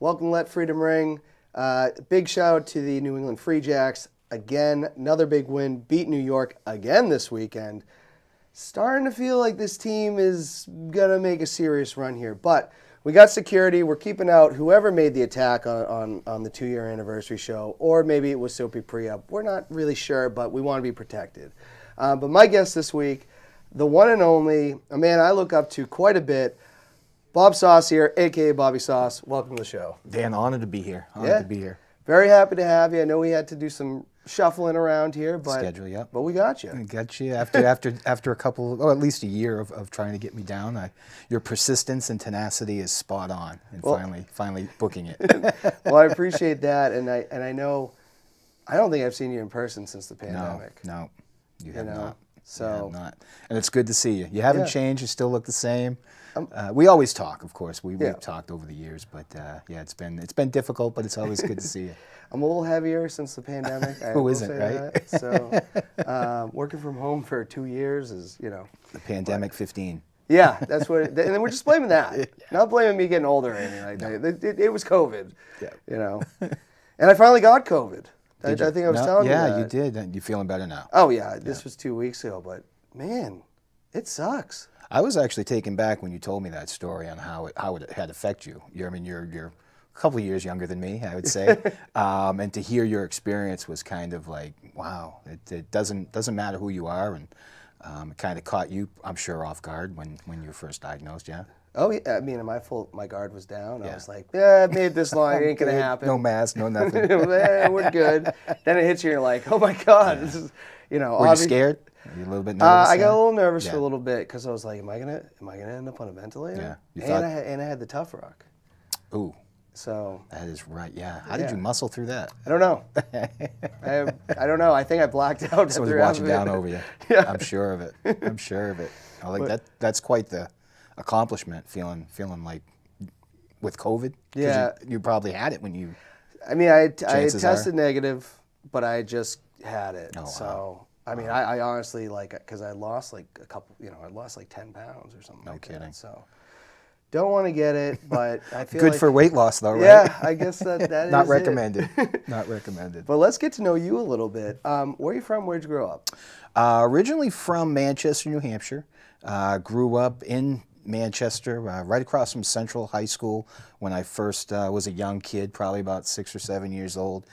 Welcome to Let Freedom Ring. Big shout out to the New England Free Jacks. Again, another big win. Beat New York again this weekend. Starting to feel like this team is going to make a serious run here. But we got security. We're keeping out whoever made the attack on the 2-year anniversary show. Or maybe it was Soapy Pre-Up. We're not really sure, but we want to be protected. But my guest this week, the one and only, a man I look up to quite a bit, Bob Saucier, a.k.a. Bobby Sauce. Welcome to the show. Dan, honored to be here. Honored to be here. Very happy to have you. I know we had to do some shuffling around here, but schedule, yeah. But we got you. We got you after a couple, or at least a year of trying to get me down. Your persistence and tenacity is spot on, and finally booking it. Well, I appreciate that, and I know, I don't think I've seen you in person since the pandemic. No, you have not. So, you have not. And it's good to see you. You haven't changed. You still look the same. We always talk, of course. We've talked over the years, but it's been difficult, but it's always good to see you. I'm a little heavier since the pandemic. Who isn't, right? So, working from home for 2 years is, The pandemic 15. Yeah, that's what. And then we're just blaming that. Not blaming me getting older or anything like that. It was COVID. Yeah. And I finally got COVID. I think I was telling you that. Yeah, you did. You feeling better now? Oh yeah, this was 2 weeks ago, but man, it sucks. I was actually taken back when you told me that story on how it had affected you. You're a couple of years younger than me, I would say, and to hear your experience was kind of like, wow. It doesn't matter who you are, and it kind of caught you, I'm sure, off guard when you were first diagnosed. Yeah. Oh yeah, I mean, my guard was down. I was like, I made it this long, it ain't gonna happen. No mask, no nothing. We're good. Then it hits you, and you're like, oh my God, this is, Were you scared? Were you a little bit nervous? I got a little nervous for a little bit because I was like, am I gonna end up on a ventilator? Yeah. And I had the Tough Rock. Ooh. So that is right. Yeah. How did you muscle through that? I don't know. I don't know. I think I blacked out. Someone's watching down over you. Yeah. I'm sure of it. I like that. That's quite the accomplishment. Feeling like with COVID. Yeah. You probably had it when you. I mean, I tested negative, but I just had it. Oh, so. Wow. I mean, I honestly, because I lost like a couple, I lost like 10 pounds or something like kidding. that. So, don't want to get it, but I feel good for weight loss though, right? Yeah, I guess that Not is recommended. It. Not recommended. But let's get to know you a little bit. Where are you from? Where'd you grow up? Originally from Manchester, New Hampshire. Grew up in Manchester, right across from Central High School when I first was a young kid, probably about 6 or 7 years old.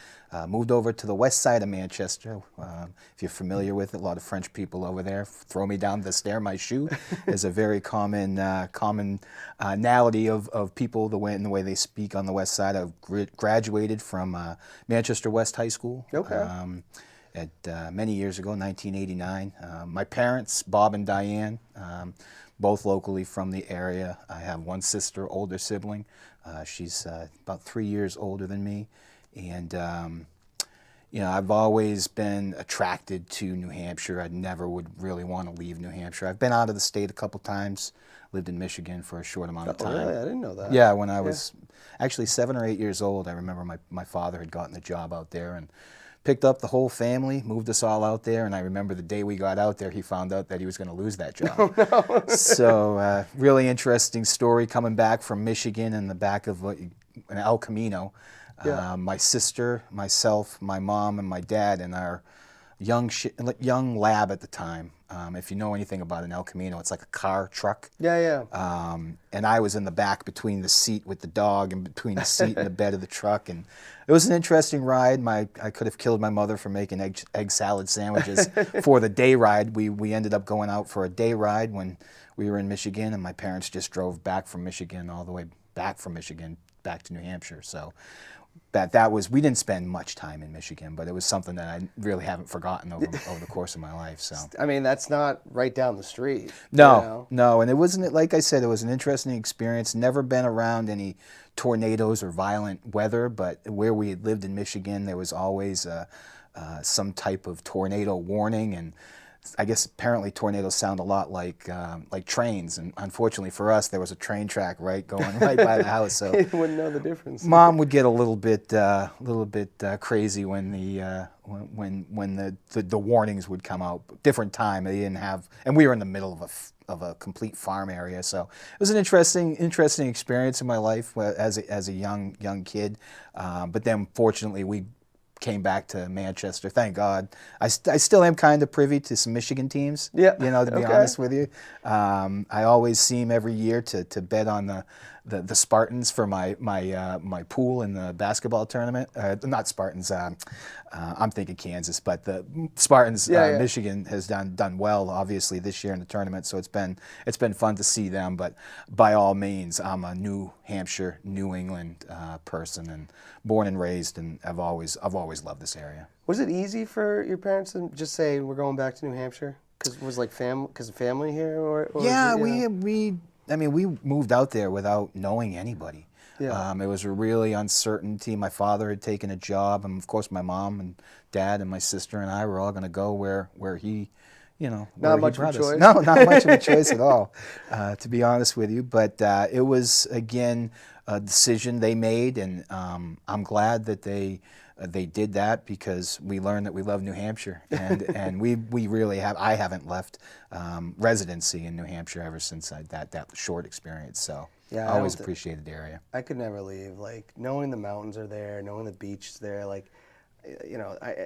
Moved over to the west side of Manchester. If you're familiar with it, a lot of French people over there throw me down the stair. My shoe is a very commonality of people in the way they speak on the west side. I graduated from Manchester West High School. Okay. Many years ago, 1989. My parents, Bob and Diane, both locally from the area. I have one sister, older sibling. She's about 3 years older than me. And, I've always been attracted to New Hampshire. I never would really want to leave New Hampshire. I've been out of the state a couple times, lived in Michigan for a short amount of time. Oh, really? I didn't know that. Yeah, when I was actually 7 or 8 years old, I remember my father had gotten a job out there and picked up the whole family, moved us all out there, and I remember the day we got out there, he found out that he was going to lose that job. Oh, no. So, really interesting story coming back from Michigan in the back of an El Camino. My sister, myself, my mom, and my dad, and our young lab at the time. If you know anything about an El Camino, it's like a car truck. Yeah. And I was in the back between the seat with the dog and between the seat and the bed of the truck. And it was an interesting ride. I could have killed my mother for making egg salad sandwiches for the day ride. We ended up going out for a day ride when we were in Michigan, and my parents just drove back from Michigan, all the way back from Michigan, back to New Hampshire. So we didn't spend much time in Michigan, but it was something that I really haven't forgotten over the course of my life. So I mean, that's not right down the street. No, and it wasn't, like I said, it was an interesting experience. Never been around any tornadoes or violent weather, but where we had lived in Michigan, there was always some type of tornado warning, and I guess apparently tornadoes sound a lot like trains, and unfortunately for us, there was a train track going right by the house. So You wouldn't know the difference. Mom would get a little bit crazy when the warnings would come out. Different time they didn't have, and we were in the middle of a complete farm area. So it was an interesting experience in my life as a young kid. But then fortunately we came back to Manchester. Thank God. I still am kind of privy to some Michigan teams. Yeah. To be honest with you, I always seem every year to bet on the Spartans for my pool in the basketball tournament. Not Spartans. I'm thinking Kansas, but the Spartans. Michigan has done well, obviously, this year in the tournament. So it's been fun to see them. But by all means, I'm a New Hampshire, New England person, and born and raised, and I've always loved this area. Was it easy for your parents to just say we're going back to New Hampshire? Because it was like family here, or yeah, we we moved out there without knowing anybody. Yeah. It was a really uncertainty. My father had taken a job, and of course my mom and dad and my sister and I were all going to go where he, not much of a choice. No, not much of a choice at all, to be honest with you. But it was again a decision they made, and I'm glad that they did that, because we learned that we love New Hampshire, and we really have. I haven't left residency in New Hampshire ever since that short experience. So yeah, I always appreciated the area. I could never leave. Like knowing the mountains are there, knowing the beach is there. Like,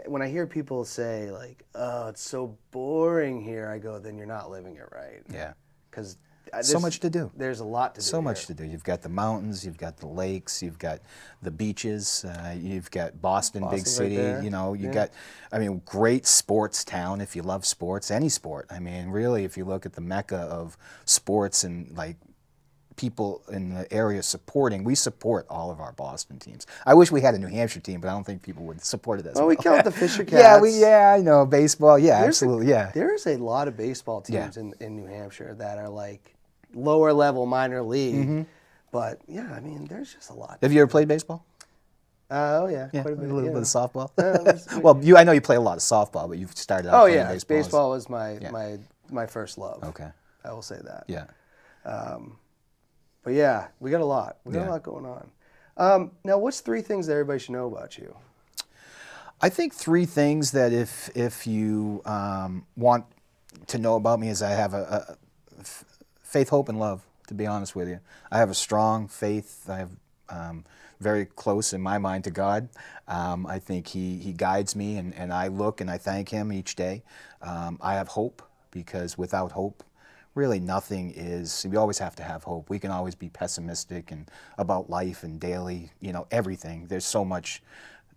when I hear people say like, "Oh, it's so boring here," I go, "Then you're not living it right." Yeah, because so much to do. There's a lot to do. So much to do. You've got the mountains, you've got the lakes, you've got the beaches, you've got Boston big city. Right Got, great sports town if you love sports, any sport. Really, if you look at the mecca of sports and like people in the area we support all of our Boston teams. I wish we had a New Hampshire team, but I don't think people would support it as well. We count the Fisher Cats. I know baseball. Yeah, absolutely. There is a lot of baseball teams in New Hampshire that are like lower level minor league, but there's just a lot. Have you ever played baseball? Oh yeah, quite a bit. A little bit of softball. Well, I know you play a lot of softball, but you've started out playing baseball. Baseball was my first love. Okay, I will say that. Yeah. But yeah, we got a lot. We got a lot going on. Now, what's 3 things that everybody should know about you? I think 3 things that if you want to know about me is I have a faith, hope, and love. To be honest with you, I have a strong faith. I have very close in my mind to God. I think He guides me, and I look and I thank Him each day. I have hope, because without hope, really nothing is. We always have to have hope. We can always be pessimistic and about life and daily, everything. There's so much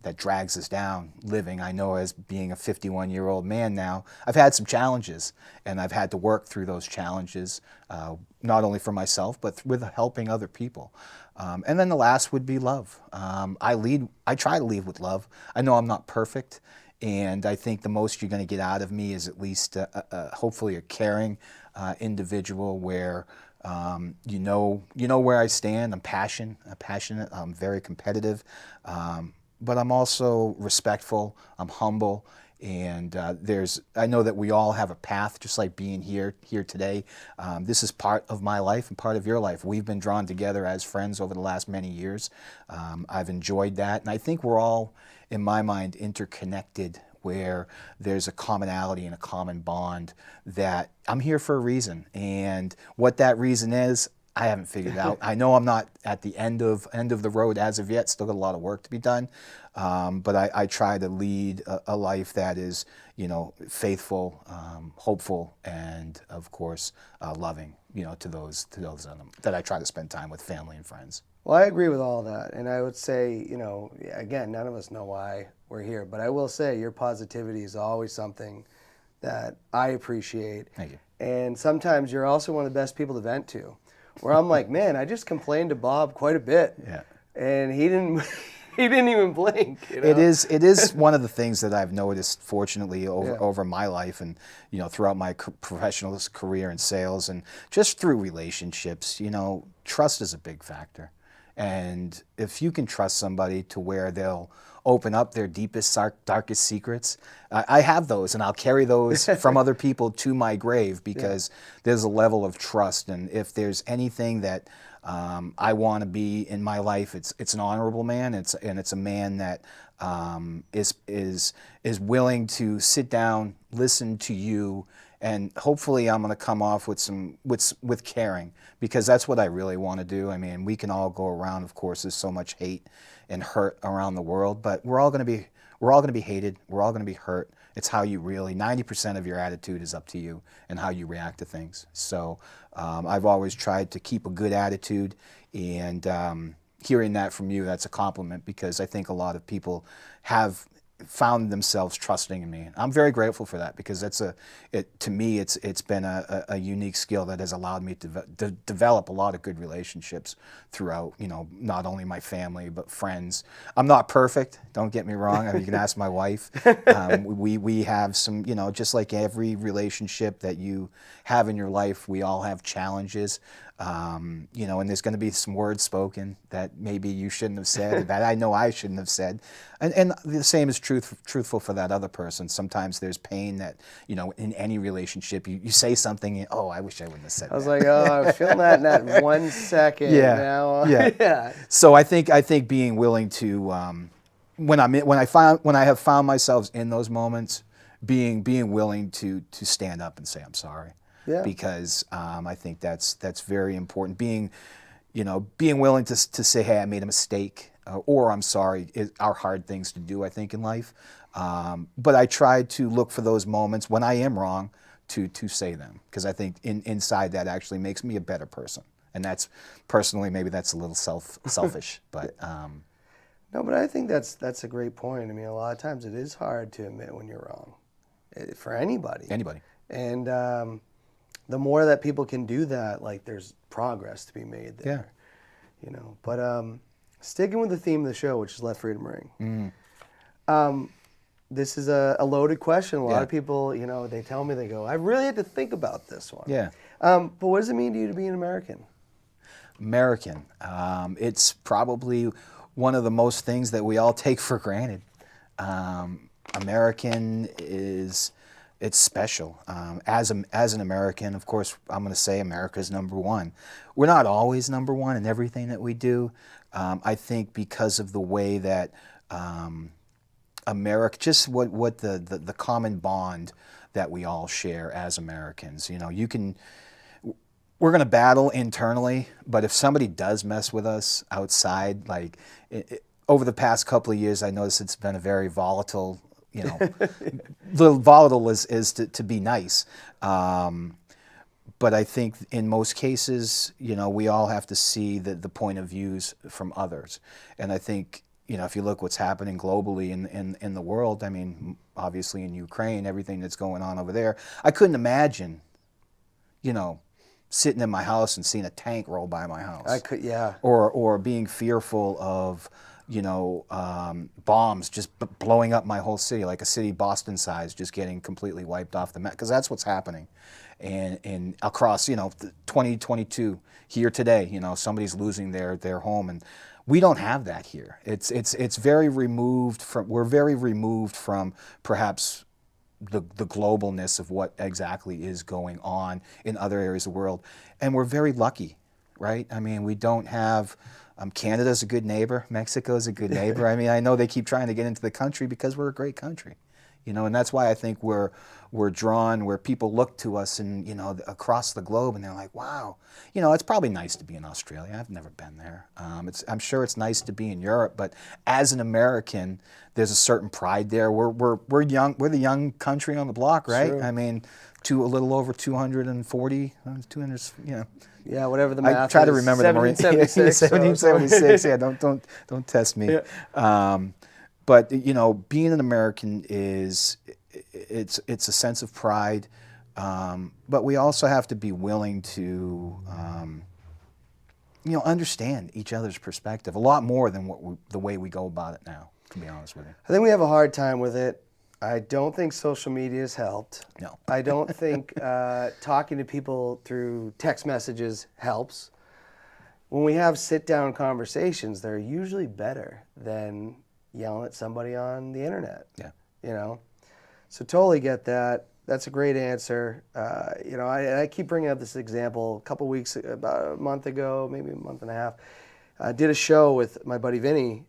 that drags us down living. I know, as being a 51-year-old man now, I've had some challenges, and I've had to work through those challenges, not only for myself, but with helping other people. And then the last would be love. I try to lead with love. I know I'm not perfect, and I think the most you're going to get out of me is at least hopefully a caring individual where you know where I stand. I'm passionate. I'm very competitive, but I'm also respectful. I'm humble, and I know that we all have a path, just like being here today. This is part of my life and part of your life. We've been drawn together as friends over the last many years. I've enjoyed that, and I think we're all, in my mind, interconnected, where there's a commonality and a common bond that I'm here for a reason. And what that reason is, I haven't figured out. I know I'm not at the end of the road as of yet. Still got a lot of work to be done. But I try to lead a life that is, faithful, hopeful, and of course, loving, to those that I try to spend time with, family and friends. Well, I agree with all that, and I would say, again, none of us know why we're here, but I will say your positivity is always something that I appreciate. Thank you. And sometimes you're also one of the best people to vent to, where I'm like, man, I just complained to Bob quite a bit, and he didn't even blink. It is one of the things that I've noticed, fortunately, over my life, and throughout my professional career in sales, and just through relationships. Trust is a big factor. And if you can trust somebody to where they'll open up their deepest, darkest secrets, I have those, and I'll carry those from other people to my grave because there's a level of trust. And if there's anything that I want to be in my life, it's an honorable man. It's a man that is willing to sit down, listen to you, and hopefully I'm going to come off with caring, because that's what I really want to do. I mean, we can all go around. Of course, there's so much hate and hurt around the world, but we're all going to be hated. We're all going to be hurt. It's how you 90% of your attitude is up to you and how you react to things. So I've always tried to keep a good attitude, and hearing that from you, that's a compliment, because I think a lot of people have found themselves trusting in me. I'm very grateful for that, because to me, it's been a unique skill that has allowed me to develop a lot of good relationships throughout, not only my family, but friends. I'm not perfect, don't get me wrong. I mean, you can ask my wife. We have some, just like every relationship that you have in your life, we all have challenges. And there's going to be some words spoken that maybe you shouldn't have said, that I know I shouldn't have said. And the same is truthful for that other person. Sometimes there's pain that, in any relationship, you say something, and, oh, I wish I wouldn't have said that. I was like, oh, I was feeling that in that 1 second. Yeah. Now. Yeah. So I think being willing to, when I have found myself in those moments, being willing to stand up and say I'm sorry. Yeah. Because I think that's very important. Being willing to say, hey, I made a mistake, or I'm sorry, are hard things to do, I think, in life. But I try to look for those moments when I am wrong to say them, because I think inside that actually makes me a better person. And that's personally, maybe that's a little selfish, but. No, but I think that's a great point. I mean, a lot of times it is hard to admit when you're wrong, for anybody. Anybody. And the more that people can do that, like, there's progress to be made there. Yeah. But sticking with the theme of the show, which is Let Freedom Ring. This is a loaded question. A lot of people, they tell me, they go, I really had to think about this one. Yeah. But what does it mean to you to be an American? American. It's probably one of the most things that we all take for granted. American it's special. As an American, of course, I'm going to say America's number one. We're not always number one in everything that we do. I think because of the way that America, just what the common bond that we all share as Americans. We're going to battle internally, but if somebody does mess with us outside, like over the past couple of years, I noticed it's been a very volatile. Little volatile is to be nice. But I think in most cases, we all have to see the point of views from others. And I think, if you look what's happening globally in the world, I mean, obviously in Ukraine, everything that's going on over there, I couldn't imagine, sitting in my house and seeing a tank roll by my house. I could, yeah. Or being fearful of, bombs just blowing up my whole city, like a city Boston size, just getting completely wiped off the map, because that's what's happening. And across, 2022, here today, somebody's losing their home, and we don't have that here. It's very removed from, we're very removed from perhaps the globalness of what exactly is going on in other areas of the world. And we're very lucky, right? I mean, we don't have, Canada's a good neighbor, Mexico's a good neighbor. I mean, I know they keep trying to get into the country because we're a great country, and that's why I think we're drawn, where people look to us and, across the globe, and they're like, wow, it's probably nice to be in Australia. I've never been there. I'm sure it's nice to be in Europe, but as an American, there's a certain pride there. We're young. We're the young country on the block, right? True. I mean, a little over 240, 200, Yeah, whatever the math is. I try to remember the Marine. 1776. Yeah, don't test me. Yeah. But being an American it's a sense of pride, but we also have to be willing to understand each other's perspective a lot more than the way we go about it now. To be honest with you, I think we have a hard time with it. I don't think social media has helped. No. I don't think talking to people through text messages helps. when we have sit-down conversations, they're usually better than yelling at somebody on the internet. Yeah. You know? So totally get that. That's a great answer. You know, I keep bringing up this example. A couple weeks, about a month ago, maybe a month and a half, I did a show with my buddy Vinny.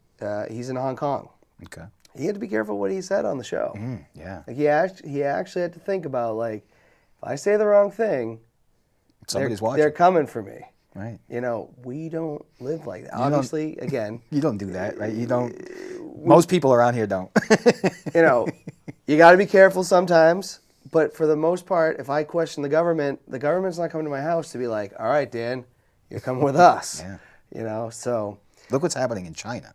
He's in Hong Kong. Okay. He had to be careful what he said on the show. Yeah. Like he actually had to think about, like, if I say the wrong thing, Somebody's watching. They're coming for me. Right. You know, we don't live like that. Obviously, again. You don't do that, right? You don't. Most people around here don't. You know, you got to be careful sometimes. But for the most part, if I question the government's not coming to my house to be like, all right, Dan, you're coming with us. Yeah. You know, so. Look what's happening in China.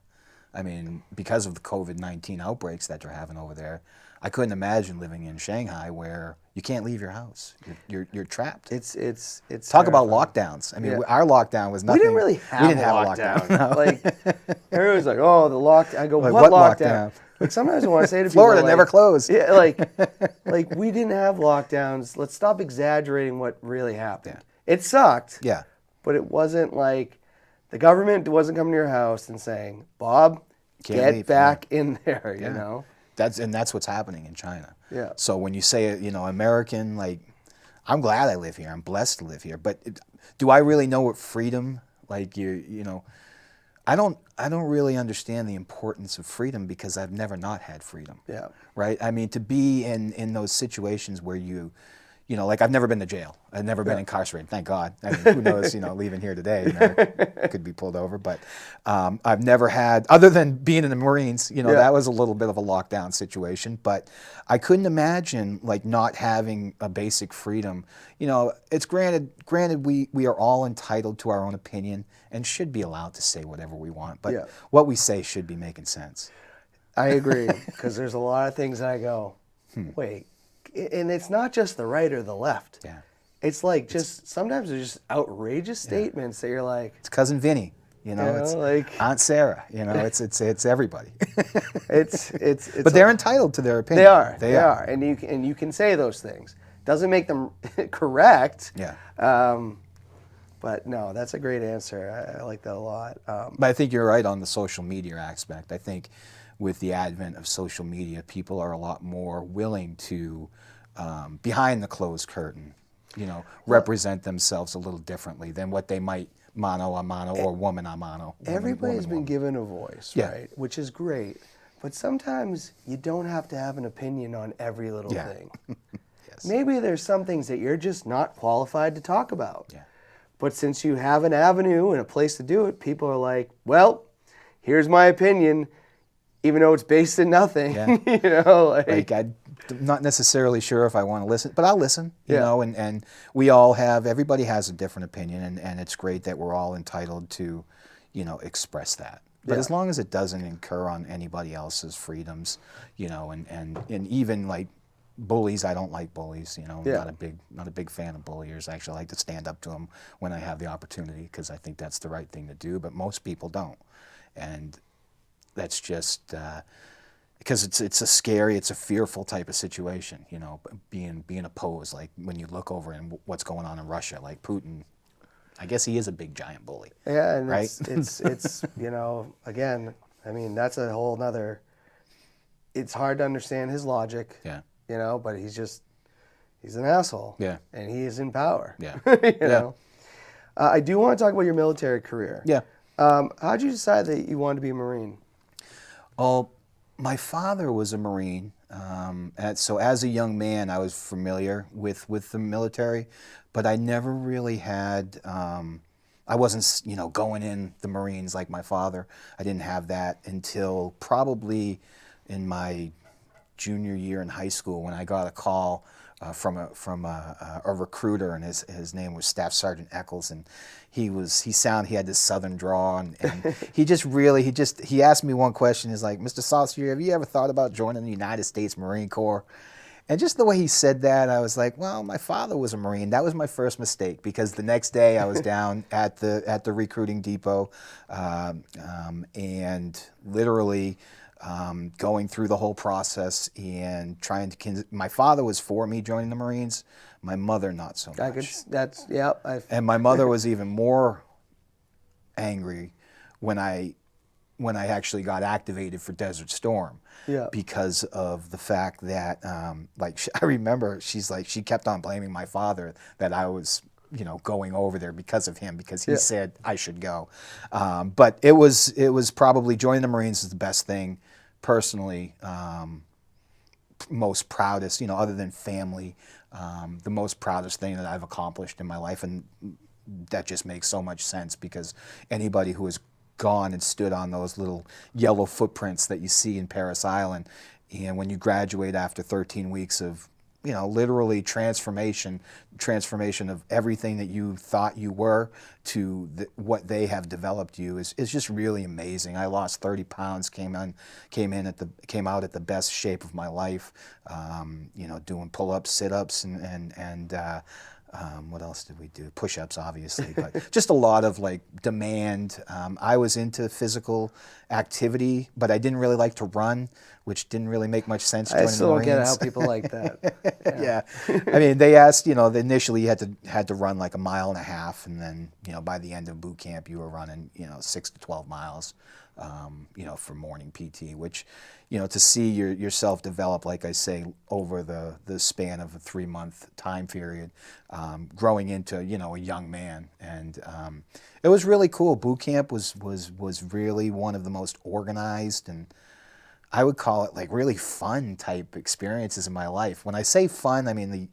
I mean, because of the COVID-19 outbreaks that they're having over there, I couldn't imagine living in Shanghai where you can't leave your house. You're trapped. It's Talk terrifying. about lockdowns. I mean, Yeah. our lockdown was nothing. We didn't really have a lockdown. No. Like, everyone's like, oh, the lockdown. I go, Like, what what lockdown? lockdown? Like, sometimes I want to say to people, Florida like, never closed. Yeah, like we didn't have lockdowns. Let's stop exaggerating what really happened. Yeah. It sucked. Yeah. But it wasn't like the government wasn't coming to your house and saying, Bob, Can't get leave, back in there, Yeah. you know? That's what's happening in China. Yeah. So when you say, you know, American, like, I'm glad I live here. I'm blessed to live here. But do I really know what freedom, like, you know, I don't really understand the importance of freedom because I've never not had freedom. Yeah. Right? I mean, to be in those situations where you know, like, I've never been to jail. I've never been incarcerated, thank God. I mean, who knows, you know, leaving here today, you know, could be pulled over. But I've never had, other than being in the Marines, you know, that was a little bit of a lockdown situation. But I couldn't imagine, like, not having a basic freedom. You know, it's granted we are all entitled to our own opinion and should be allowed to say whatever we want. But what we say should be making sense. I agree, because there's a lot of things that I go, wait. And it's not just the right or the left. Yeah. It's like sometimes they're just outrageous statements that you're like, It's Cousin Vinny, you know, it's like Aunt Sarah, you know, it's everybody. it's But they're entitled to their opinion. They are. And you can say those things. Doesn't make them correct. Yeah. But no, that's a great answer. I like that a lot. But I think you're right on the social media aspect. I think with the advent of social media, people are a lot more willing to, behind the closed curtain, you know, represent themselves a little differently than what they might mano a mano or woman a mano. Everybody's been given a voice, right? Which is great. But sometimes you don't have to have an opinion on every little thing. Yes. Maybe there's some things that you're just not qualified to talk about. Yeah. But since you have an avenue and a place to do it, people are like, well, here's my opinion, even though it's based in nothing. Yeah. You know, Like, I'm not necessarily sure if I want to listen, but I'll listen, you know, and we all have, everybody has a different opinion, and it's great that we're all entitled to, you know, express that. But as long as it doesn't incur on anybody else's freedoms, you know, and even, like, bullies, I don't like bullies, you know, not a big fan of bulliers. I actually like to stand up to them when I have the opportunity because I think that's the right thing to do, but most people don't. And that's just because it's a scary, it's a fearful type of situation, you know, being opposed. Like when you look over and what's going on in Russia, like Putin, I guess he is a big giant bully. Yeah, and right? it's you know, again, I mean, that's a whole nother. It's hard to understand his logic. Yeah. You know, but he's an asshole. Yeah. And he is in power. Yeah. You know. I do want to talk about your military career. Yeah. How'd you decide that you wanted to be a Marine? Oh, my father was a Marine. So as a young man, I was familiar with the military, but I never really had, I wasn't, you know, going in the Marines like my father. I didn't have that until probably in my junior year in high school when I got a call from a recruiter, and his name was Staff Sergeant Eccles, and he had this southern draw, and he asked me one question. He's like, Mr. Saucier, have you ever thought about joining the United States Marine Corps? And just the way he said that, I was like, well, my father was a Marine. That was my first mistake, because the next day I was down at the recruiting depot, and literally going through the whole process and trying to. My father was for me joining the Marines. My mother not so much. And And my mother was even more angry when I actually got activated for Desert Storm. Yeah. Because of the fact that, I remember she kept on blaming my father that I was, going over there because of him, because he said I should go. But it was probably joining the Marines is the best thing, personally, most proudest, other than family, the most proudest thing that I've accomplished in my life. And that just makes so much sense, because anybody who has gone and stood on those little yellow footprints that you see in Paris Island, and when you graduate after 13 weeks of literally transformation of everything that you thought you were to what they have developed you is just really amazing. I lost 30 pounds, came out at the best shape of my life, doing pull-ups, sit-ups, and what else did we do? Push-ups, obviously, but just a lot of demand. I was into physical activity, but I didn't really like to run, which didn't really make much sense. I still don't get how people like that. Yeah. I mean, they asked, initially you had to run like 1.5 miles, and then, by the end of boot camp, you were running, 6 to 12 miles, for morning PT, which, to see yourself develop, like I say, over the span of a 3-month time period, growing into, a young man. And it was really cool. Boot camp was really one of the most organized, and I would call it really fun type experiences in my life. When I say fun, I mean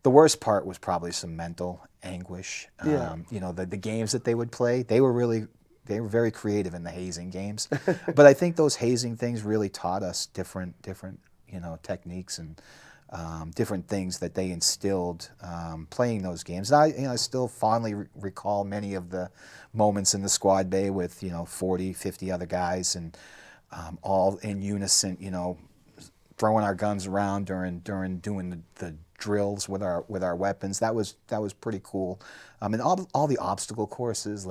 the worst part was probably some mental anguish. Yeah. The games that they would play, they were very creative in the hazing games. But I think those hazing things really taught us different techniques and different things that they instilled playing those games. And I still fondly recall many of the moments in the squad bay with 40, 50 other guys, and all in unison, throwing our guns around during doing the drills with our weapons. That was pretty cool. And all the obstacle courses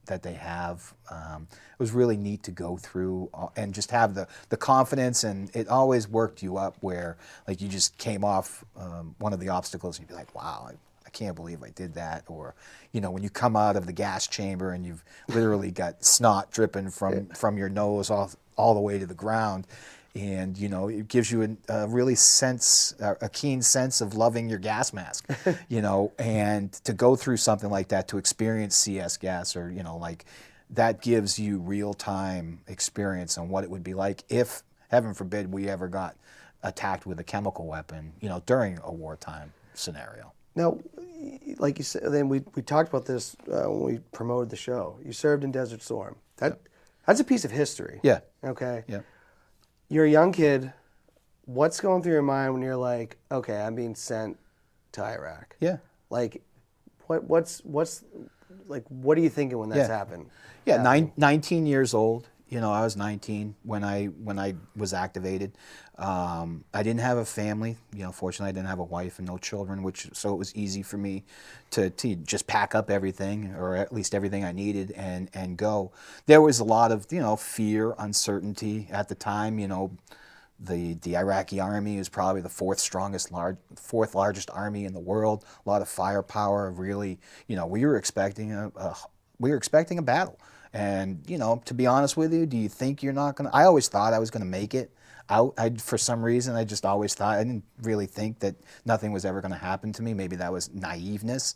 that they have, it was really neat to go through and just have the confidence, and it always worked you up where you just came off one of the obstacles and you'd be like, wow, I can't believe I did that. Or when you come out of the gas chamber and you've literally got snot dripping from your nose all the way to the ground, and it gives you a keen sense of loving your gas mask, and to go through something like that, to experience CS gas, or that gives you real-time experience on what it would be like if, heaven forbid, we ever got attacked with a chemical weapon, during a wartime scenario. Now, like you said, then we talked about this when we promoted the show. You served in Desert Storm. That's a piece of history. Yeah. Okay. Yeah. You're a young kid. What's going through your mind when you're like, okay, I'm being sent to Iraq? Yeah. What are you thinking when that's happened? Yeah, 19 years old. I was 19 when I was activated. I didn't have a family. Fortunately, I didn't have a wife and no children, so it was easy for me to just pack up everything, or at least everything I needed, and go. There was a lot of fear, uncertainty at the time. The Iraqi army is probably the fourth largest army in the world. A lot of firepower. Really, we were expecting a battle. And, to be honest with you, do you think you're not going to... I always thought I was going to make it out. For some reason, I just always thought... I didn't really think that nothing was ever going to happen to me. Maybe that was naiveness.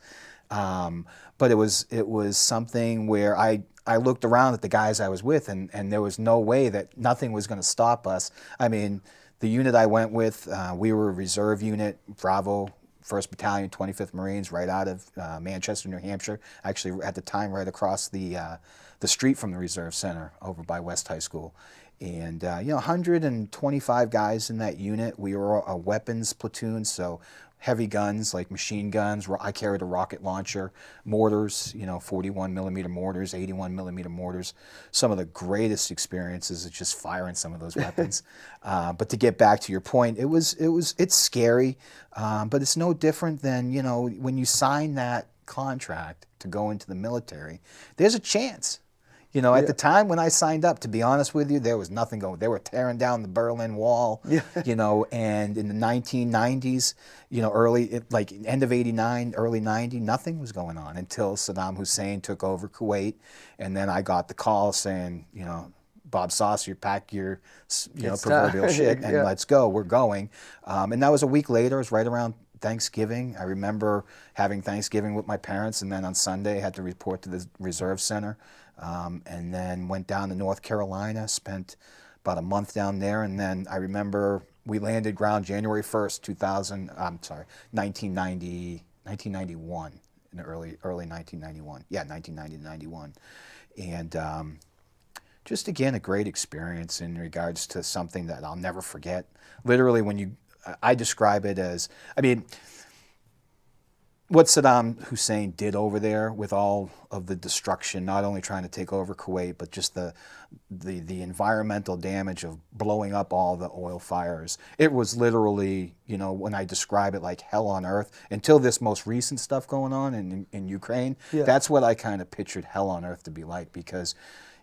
But it was something where I looked around at the guys I was with, and there was no way that nothing was going to stop us. I mean, the unit I went with, we were a reserve unit, Bravo, 1st Battalion, 25th Marines, right out of Manchester, New Hampshire. Actually, at the time, right across the street from the Reserve Center over by West High School. And, 125 guys in that unit. We were a weapons platoon, so heavy guns like machine guns. I carried a rocket launcher, mortars, 41 millimeter mortars, 81 millimeter mortars. Some of the greatest experiences is just firing some of those weapons. But to get back to your point, it's scary, but it's no different than, when you sign that contract to go into the military. There's a chance. You know, at the time when I signed up, to be honest with you, there was nothing going. They were tearing down the Berlin Wall, you know, and in the 1990s, you know, like end of 89, early 90, nothing was going on until Saddam Hussein took over Kuwait. And then I got the call saying, you know, Bob Saucier, pack your, you know, proverbial shit and let's go. We're going. And that was a week later. It was right around Thanksgiving. I remember having Thanksgiving with my parents, and then on Sunday I had to report to the Reserve Center, and then went down to North Carolina, spent about a month down there, and then I remember we landed ground January 1st, 1991, in the early 1991. Yeah, 1990 to 91. And just again, a great experience in regards to something that I'll never forget. Literally, I describe it as, I mean, what Saddam Hussein did over there with all of the destruction, not only trying to take over Kuwait, but just the environmental damage of blowing up all the oil fires. It was literally, you know, when I describe it, like hell on earth, until this most recent stuff going on in Ukraine. That's what I kind of pictured hell on earth to be like, because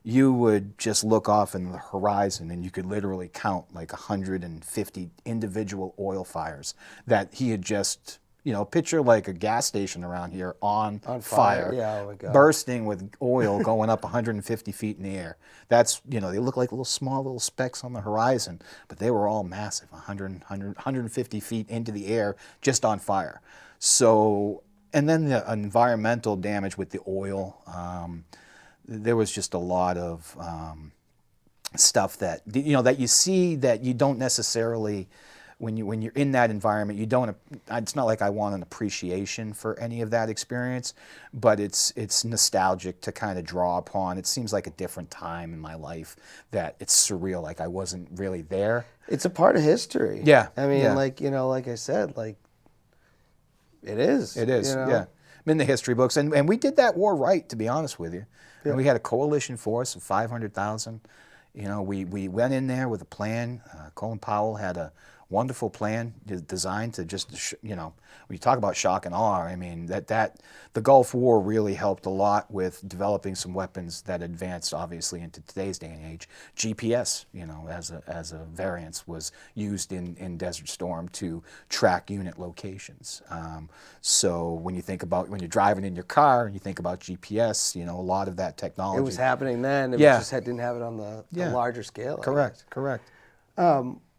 you would just look off in the horizon and you could literally count like 150 individual oil fires that he had just, you know, picture like a gas station around here on fire. Yeah, oh my God. Bursting with oil going up 150 feet in the air. That's, you know, they look like small little specks on the horizon, but they were all massive, 150 feet into the air just on fire. So, and then the environmental damage with the oil. There was just a lot of stuff that, you know, that you see that you don't necessarily, when you're in that environment, you don't. It's not like I want an appreciation for any of that experience, but it's nostalgic to kind of draw upon. It seems like a different time in my life that it's surreal, like I wasn't really there. It's a part of history. Yeah, I mean, like, you know, like I said, like it is. It is. You know? Yeah, I'm in the history books, and we did that war right, to be honest with you. And we had a coalition force of 500,000. You know, we went in there with a plan. Colin Powell had a wonderful plan designed to just, you know, when you talk about shock and awe, I mean, that the Gulf War really helped a lot with developing some weapons that advanced, obviously, into today's day and age. GPS, you know, as a variance, was used in Desert Storm to track unit locations. So when you think about, when you're driving in your car and you think about GPS, you know, a lot of that technology. It was happening then. It just didn't have it on the larger scale. Correct.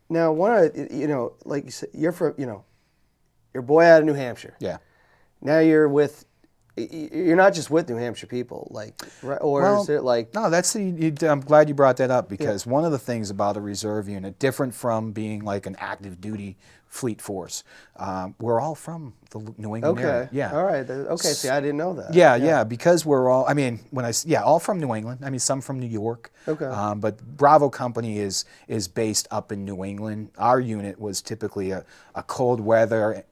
Now, you know, like you said, you're from, you know, your boy out of New Hampshire. Yeah. Now you're not just with New Hampshire people, like, right, or is it like? No, I'm glad you brought that up, because one of the things about a reserve unit, different from being like an active duty fleet force, we're all from the New England area. Yeah. All right. Okay. See, I didn't know that. Yeah. Because we're all, I mean, all from New England. I mean, some from New York. Okay. But Bravo Company is based up in New England. Our unit was typically a cold weather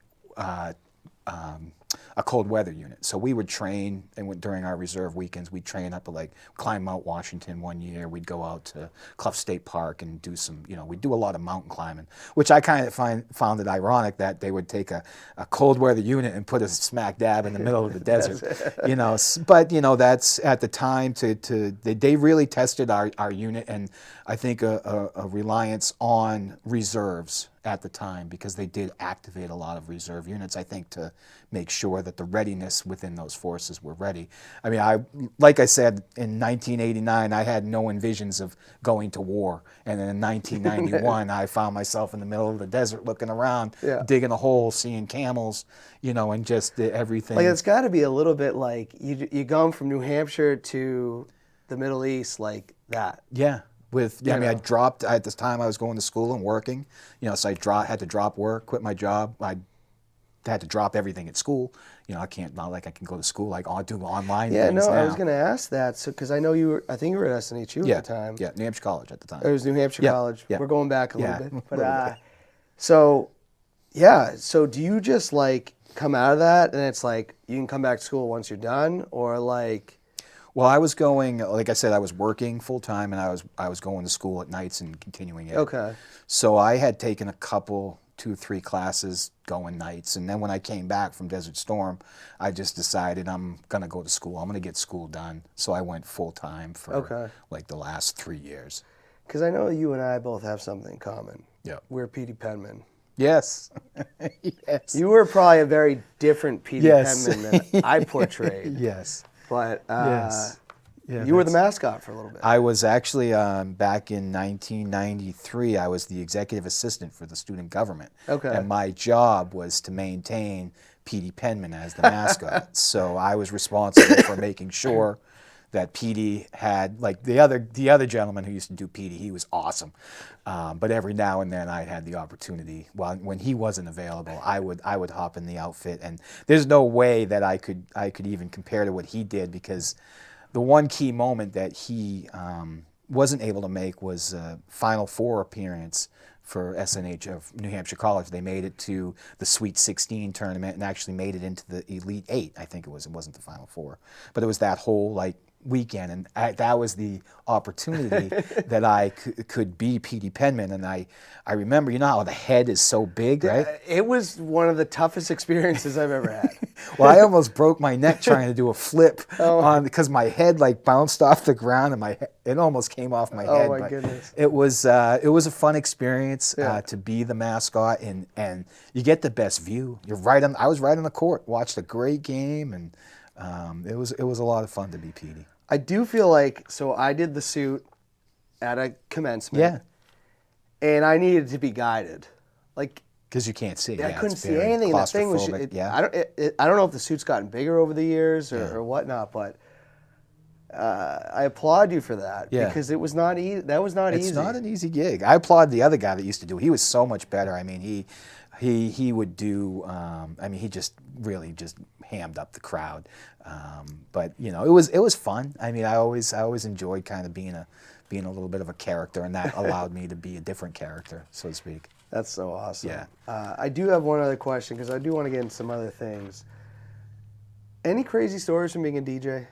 unit. So we would train, and during our reserve weekends, we'd train up at, like, climb Mount Washington one year. We'd go out to Clough State Park and do some, you know, we'd do a lot of mountain climbing, which I kind of found it ironic that they would take a cold weather unit and put us smack dab in the middle of the desert, you know. But, you know, that's at the time they really tested our unit, and I think a reliance on reserves at the time, because they did activate a lot of reserve units, I think, to make sure that the readiness within those forces were ready. I mean, like I said, in 1989, I had no envisions of going to war. And then in 1991, I found myself in the middle of the desert looking around, digging a hole, seeing camels, you know, and just everything. Like, it's got to be a little bit like you going from New Hampshire to the Middle East like that. Yeah. I mean, at this time I was going to school and working, you know, so I had to drop work, quit my job. I had to drop everything at school. You know, not like I can go to school, like I'll do online things now. I was going to ask that, so because I know I think you were at SNHU at the time. Yeah, New Hampshire College at the time. It was New Hampshire College. Yeah. We're going back a little bit. But so do you just, like, come out of that and it's like you can come back to school once you're done, or like? Well, I was going, like I said, I was working full time, and I was going to school at nights and continuing it. Okay. So I had taken a couple 2 or 3 classes going nights. And then when I came back from Desert Storm, I just decided I'm going to go to school. I'm going to get school done. So I went full time for like the last 3 years. Because I know you and I both have something in common. Yeah. We're Petey Penman. Yes. Yes. You were probably a very different Petey Yes. Penman than I portrayed. Yes. But Yes. Yeah, you were the mascot for a little bit. I was actually, back in 1993, I was the executive assistant for the student government. Okay. And my job was to maintain Petey Penman as the mascot. So I was responsible for making sure that Petey had, like the other gentleman who used to do Petey, he was awesome. But every now and then I had the opportunity, when he wasn't available, I would hop in the outfit. And there's no way that I could even compare to what he did, because the one key moment that he wasn't able to make was a Final Four appearance for SNH of New Hampshire College. They made it to the Sweet 16 tournament and actually made it into the Elite 8, I think it was. It wasn't the Final Four. But it was that whole, like, weekend, and that was the opportunity that I could be Petey Penman. And I remember, you know how the head is so big, right? It was one of the toughest experiences I've ever had. Well, I almost broke my neck trying to do a flip because my head like bounced off the ground, and it almost came off my head. Oh my goodness! It was a fun experience to be the mascot, and you get the best view. I was right on the court, watched a great game, and it was a lot of fun to be Petey. I do feel like, so I did the suit at a commencement. Yeah. And I needed to be guided. Like, because you can't see. I couldn't see anything. And that thing was, I don't know if the suit's gotten bigger over the years or whatnot, but I applaud you for that because it was not easy. That was not easy. It's not an easy gig. I applaud the other guy that used to do it. He was so much better. I mean, he would do, he just really just hammed up the crowd. But you know, it was fun. I mean, I always enjoyed kind of being a little bit of a character, and that allowed me to be a different character, so to speak. That's so awesome. Yeah. I do have one other question, because I do want to get into some other things. Any crazy stories from being a DJ?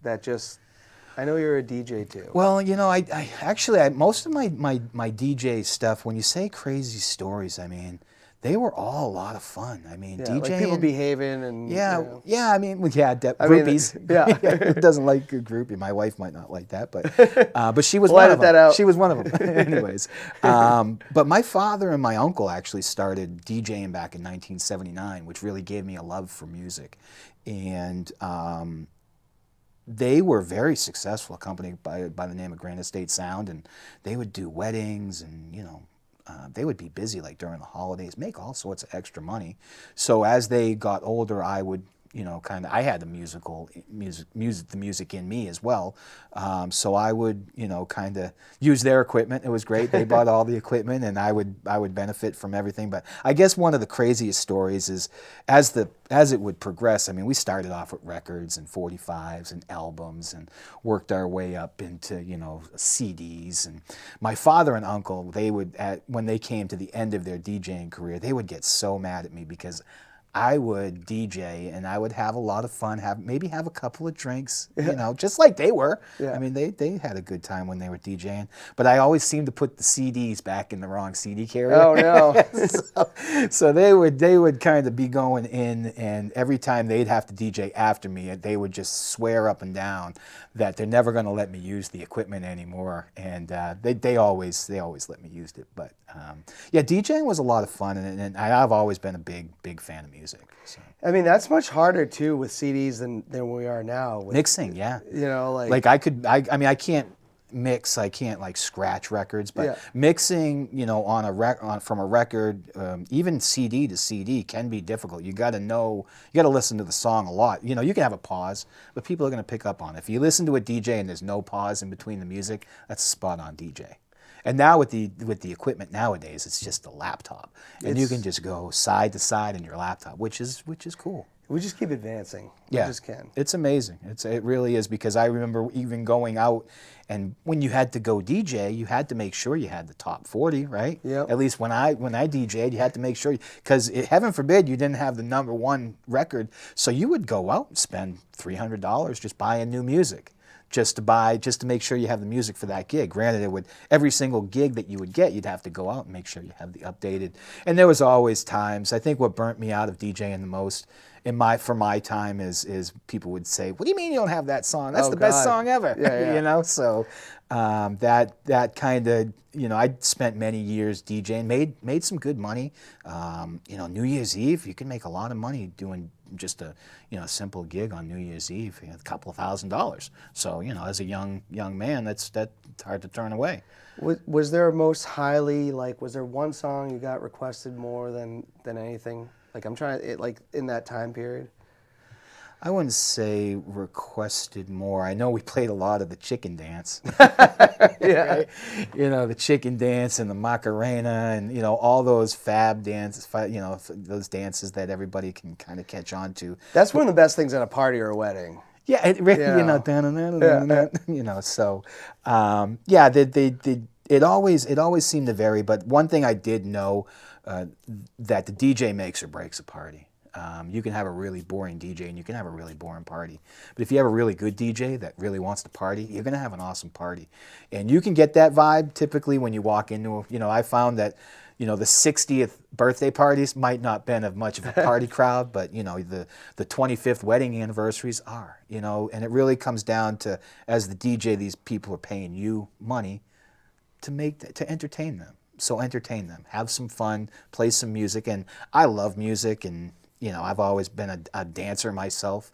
I know you're a DJ too. Well, you know, I actually most of my DJ stuff, when you say crazy stories, I mean, they were all a lot of fun. I mean, DJing, like people behaving and I mean, groupies. Who doesn't like a groupie? My wife might not like that, but she was one of them. She was one of them. Anyways, but my father and my uncle actually started DJing back in 1979, which really gave me a love for music, and they were very successful, a company by the name of Grand Estate Sound, and they would do weddings, and you know, they would be busy like during the holidays, make all sorts of extra money. So as they got older, I would, you know, I had the music in me as well. So I would, you know, kind of use their equipment. It was great. They bought all the equipment, and I would benefit from everything. But I guess one of the craziest stories is as it would progress. I mean, we started off with records and 45s and albums, and worked our way up into, you know, CDs. And my father and uncle, when they came to the end of their DJing career, they would get so mad at me because I would DJ and I would have a lot of fun, maybe have a couple of drinks, you know, just like they were. Yeah. I mean, they had a good time when they were DJing, but I always seemed to put the CDs back in the wrong CD carrier. Oh no! So they would kind of be going in, and every time they'd have to DJ after me, they would just swear up and down that they're never going to let me use the equipment anymore, and they always let me use it. But yeah, DJing was a lot of fun, and I've always been a big fan of music. So. I mean, that's much harder too with CDs than we are now. With, mixing, yeah. You know, like I can't mix, I can't like scratch records, but mixing, you know, from a record, even CD to CD can be difficult. You got to listen to the song a lot. You know, you can have a pause, but people are going to pick up on it. If you listen to a DJ and there's no pause in between the music, that's a spot on DJ. And now with the equipment nowadays, it's just a laptop, and you can just go side to side in your laptop, which is cool. We just keep advancing. Yeah, we just can. It's amazing. It really is, because I remember even going out, and when you had to go DJ, you had to make sure you had the top 40, right? Yeah. At least when I DJ'd, you had to make sure, because heaven forbid you didn't have the #1 record, so you would go out and spend $300 just buying new music. just to make sure you have the music for that gig. Granted, it would every single gig that you would get, you'd have to go out and make sure you have the updated. And there was always times. I think what burnt me out of DJing the most for my time is people would say, "What do you mean you don't have that song? That's the best song ever." Yeah. You know, so that kind of, you know, I spent many years DJing, made some good money. You know, New Year's Eve, you can make a lot of money doing just a, you know, simple gig on New Year's Eve, you know, a couple of $1,000s. So, you know, as a young man, that's hard to turn away. Was there most highly, like, was there one song you got requested more than anything? Like, I'm trying to, like, in that time period? I wouldn't say requested more. I know we played a lot of the chicken dance. Yeah. Right? You know, the chicken dance and the Macarena and, you know, all those fab dances, you know, those dances that everybody can kind of catch on to. That's one of the best things at a party or a wedding. Yeah, you know, you know, so, yeah, it always seemed to vary. But one thing I did know, that the DJ makes or breaks a party. You can have a really boring DJ and you can have a really boring party. But if you have a really good DJ that really wants to party, you're going to have an awesome party. And you can get that vibe typically when you walk into, you know, I found that, you know, the 60th birthday parties might not been of much of a party crowd, but, you know, the 25th wedding anniversaries are, you know, and it really comes down to, as the DJ, these people are paying you money to entertain them. So entertain them, have some fun, play some music. And I love music, and, you know, I've always been a dancer myself.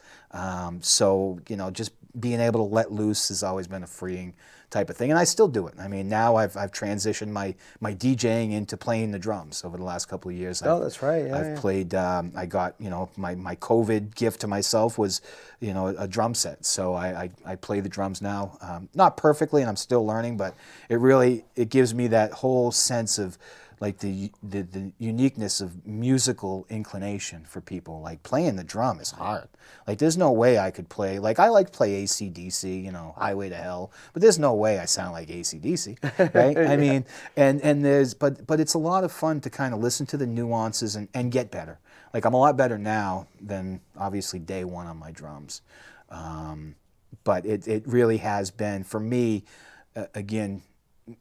So, you know, just being able to let loose has always been a freeing type of thing. And I still do it. I mean, now I've transitioned my DJing into playing the drums over the last couple of years. Oh, that's right. Yeah, I've played, I got, you know, my COVID gift to myself was, you know, a drum set. So I play the drums now. Not perfectly, and I'm still learning, but it gives me that whole sense of, like, the uniqueness of musical inclination for people. Like, playing the drum is hard. Like, there's no way I could play, like, I like to play AC/DC, you know, Highway to Hell, but there's no way I sound like AC/DC, right? I mean, and there's, but it's a lot of fun to kind of listen to the nuances and get better. Like, I'm a lot better now than, obviously, day one on my drums. But it really has been, for me, again,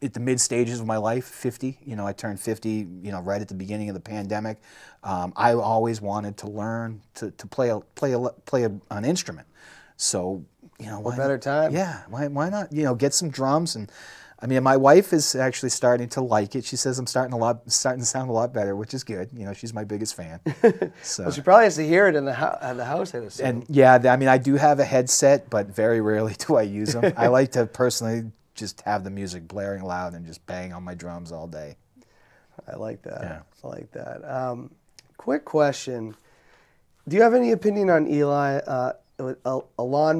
at the mid stages of my life, 50, you know, I turned 50, you know, right at the beginning of the pandemic. I always wanted to learn to play an instrument. So, you know, what better time? Yeah, why not, you know, get some drums. And I mean, my wife is actually starting to like it. She says I'm starting to sound a lot better, which is good. You know, she's my biggest fan. So. Well, she probably has to hear it in the house, I'd assume. And yeah, I mean, I do have a headset, but very rarely do I use them. I like to personally just have the music blaring loud and just bang on my drums all day. I like that. Yeah. I like that. Quick question. Do you have any opinion on Elon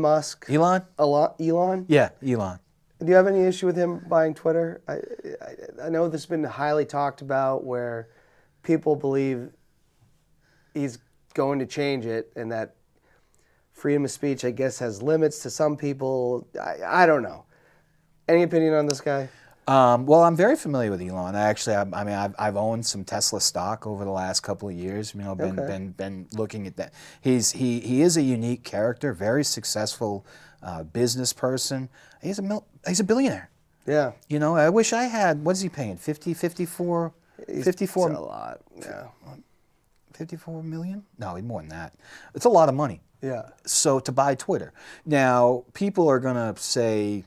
Musk? Elon? Elon? Yeah, Elon. Do you have any issue with him buying Twitter? I know this has been highly talked about, where people believe he's going to change it, and that freedom of speech, I guess, has limits to some people. I don't know. Any opinion on this guy? Well, I'm very familiar with Elon. I've owned some Tesla stock over the last couple of years. You know, been looking at that. He is a unique character, very successful business person. He's a billionaire. Yeah. You know, I wish I had. What's he paying? 54. It's a lot. Yeah. 54 million? No, more than that. It's a lot of money. Yeah. So to buy Twitter. Now, people are going to say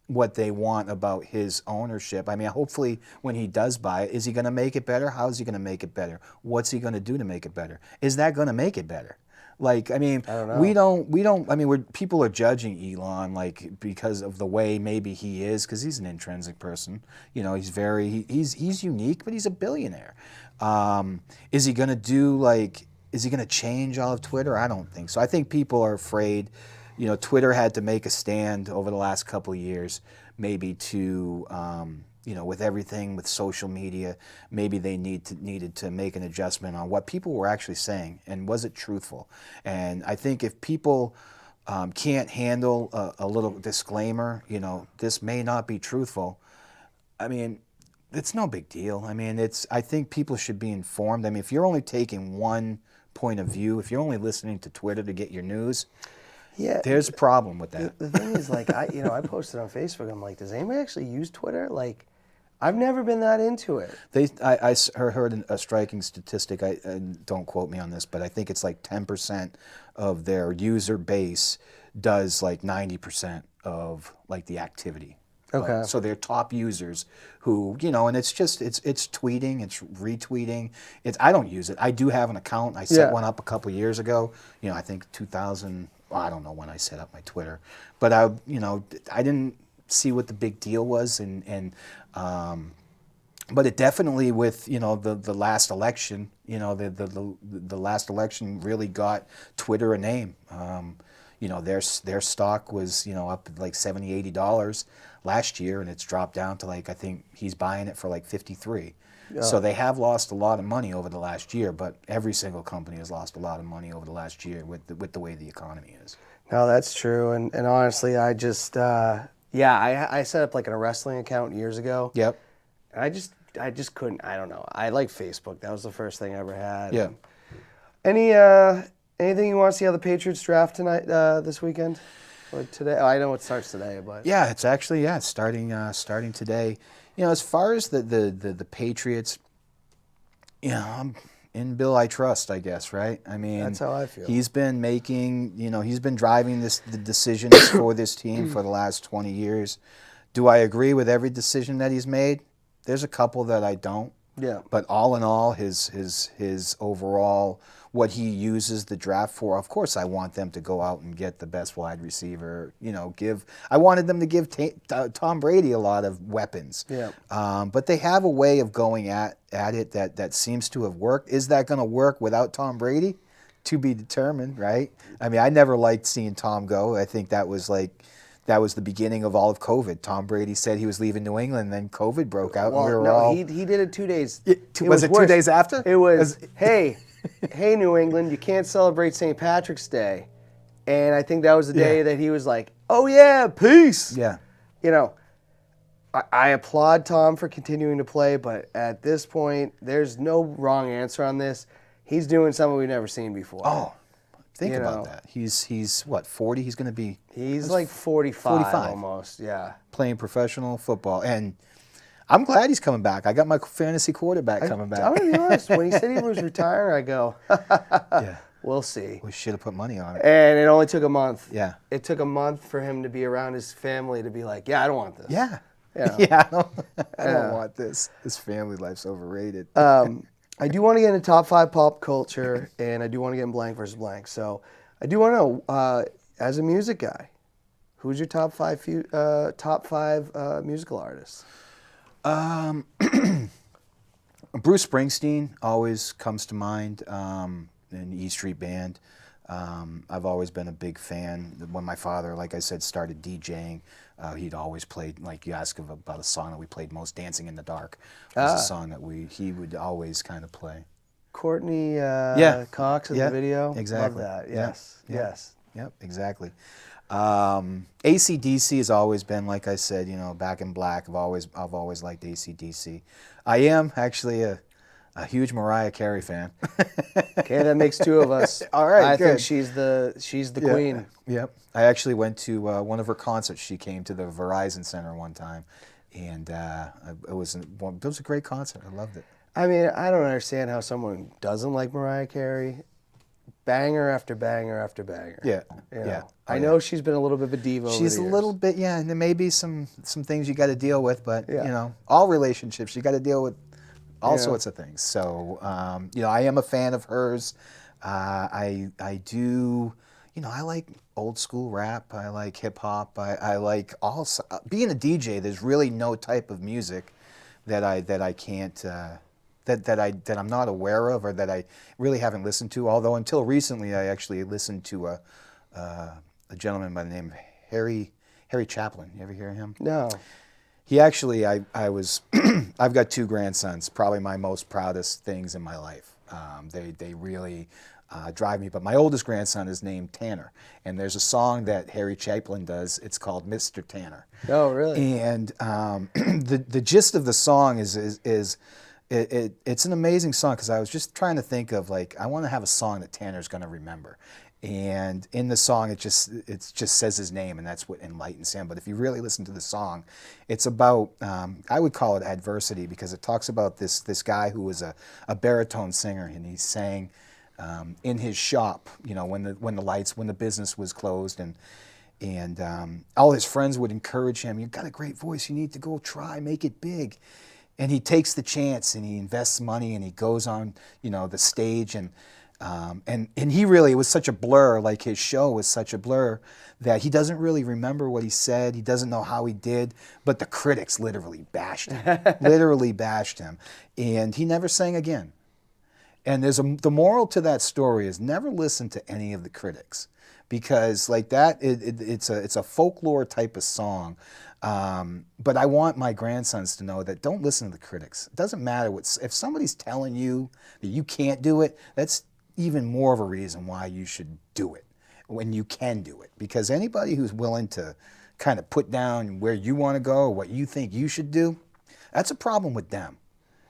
what they want about his ownership. I mean, hopefully when he does buy it, is he going to make it better? How is he going to make it better? What's he going to do to make it better? Is that going to make it better? Like, I mean, I don't know. I mean, people are judging Elon, like, because of the way maybe he is, because he's an intrinsic person. You know, he's unique, but he's a billionaire. Is he going to is he going to change all of Twitter? I don't think so. I think people are afraid. You know, Twitter had to make a stand over the last couple of years, maybe to, you know, with everything with social media, maybe they needed to make an adjustment on what people were actually saying and was it truthful. And I think if people can't handle a little disclaimer, you know, this may not be truthful, I mean, it's no big deal. I mean, I think people should be informed. I mean, if you're only taking one point of view, if you're only listening to Twitter to get your news, Yeah. There's a problem with that. The thing is, like, I posted on Facebook. I'm like, does anybody actually use Twitter? Like, I've never been that into it. I heard a striking statistic. And don't quote me on this, but I think it's like 10% of their user base does like 90% of like the activity. Okay. So they're top users who, and it's just it's tweeting, it's retweeting. I don't use it. I do have an account. I set one up a couple years ago. I think 2000. Well, I don't know when I set up my Twitter, but I didn't see what the big deal was, but it definitely with the last election, the last election really got Twitter a name. Their stock was up like $70-80 last year, and it's dropped down to like, I think he's buying it for like 53. Yeah. So they have lost a lot of money over the last year, but every single company has lost a lot of money over the last year with the way the economy is. No, that's true, and honestly, I just I set up like a wrestling account years ago. Yep. I just couldn't. I don't know. I like Facebook. That was the first thing I ever had. Yeah. Anything you want to see how the Patriots draft tonight, this weekend, or today? Oh, I know it starts today, but yeah, it's actually starting today. As far as the Patriots, I'm in Bill I trust, I guess, right? I mean, that's how I feel. He's been making, he's been driving the decisions for this team for the last 20 years. Do I agree with every decision that he's made? There's a couple that I don't. Yeah. But all in all, his overall, what he uses the draft for, of course I want them to go out and get the best wide receiver, I wanted them to give Tom Brady a lot of weapons. Yeah. But they have a way of going at it that seems to have worked. Is that going to work without Tom Brady? To be determined, right? I mean, I never liked seeing Tom go. I think that was the beginning of all of COVID. Tom Brady said he was leaving New England, then COVID broke out. Well, and we were no, all... he did it 2 days. Was it 2 days after? It was, hey, New England, you can't celebrate St. Patrick's Day. And I think that was the day that he was like, oh, yeah, peace. Yeah. I applaud Tom for continuing to play, but at this point, there's no wrong answer on this. He's doing something we've never seen before. Oh, think about that. He's what, 40? He's going to be... He's like 45 almost, yeah. Playing professional football. And I'm glad he's coming back. I got my fantasy quarterback coming back. I'm going to be honest. When he said he was retiring, I go, yeah, we'll see. We should have put money on it. And it only took a month. Yeah. It took a month for him to be around his family to be like, yeah, I don't want this. Yeah. Yeah, I don't want this. This family life's overrated. I do want to get into top 5 pop culture, and I do want to get in blank versus blank. So I do want to know, as a music guy, who's your top 5 musical artists? Bruce Springsteen always comes to mind, in E Street Band. I've always been a big fan. When my father, like I said, started DJing, he'd always played, like you asked about a song that we played most, Dancing in the Dark was a song that he would always kind of play. Courtney Cox in the video? Exactly. Love that, yes, yes. Yep, exactly. AC/DC has always been, like I said, Back in Black. I've always liked AC/DC. I am actually a huge Mariah Carey fan. Okay, that makes 2 of us. All right, I good. think she's the queen. Yep. I actually went to one of her concerts. She came to the Verizon Center one time, and it was a great concert. I loved it. I mean, I don't understand how someone doesn't like Mariah Carey. Banger after banger after banger. Yeah. Yeah. I know she's been a little bit of a diva over the years. She's a little bit, and there may be some things you got to deal with, but all relationships you got to deal with all sorts of things. So, I am a fan of hers. I do, I like old school rap. I like hip hop. I like being a DJ. There's really no type of music that I can't. That I'm not aware of, or that I really haven't listened to. Although until recently, I actually listened to a gentleman by the name of Harry Chaplin. You ever hear him? No. He actually, I've got 2 grandsons. Probably my most proudest things in my life. They really drive me. But my oldest grandson is named Tanner, and there's a song that Harry Chaplin does. It's called Mr. Tanner. Oh, really? And the gist of the song is it's an amazing song, because I was just trying to think of, like, I want to have a song that Tanner's going to remember. And in the song, it just says his name, and that's what enlightens him. But if you really listen to the song, it's about, I would call it adversity, because it talks about this guy who was a baritone singer, and he sang in his shop, when the business was closed, and all his friends would encourage him. You've got a great voice. You need to go try, make it big. And he takes the chance, and he invests money, and he goes on, the stage, and he really, it was such a blur, like his show was such a blur, that he doesn't really remember what he said. He doesn't know how he did, but the critics literally bashed him, and he never sang again. And the moral to that story is never listen to any of the critics, because like that, it's a folklore type of song. But I want my grandsons to know that don't listen to the critics. It doesn't matter if somebody's telling you that you can't do it, that's even more of a reason why you should do it when you can do it. Because anybody who's willing to kind of put down where you want to go or what you think you should do, that's a problem with them.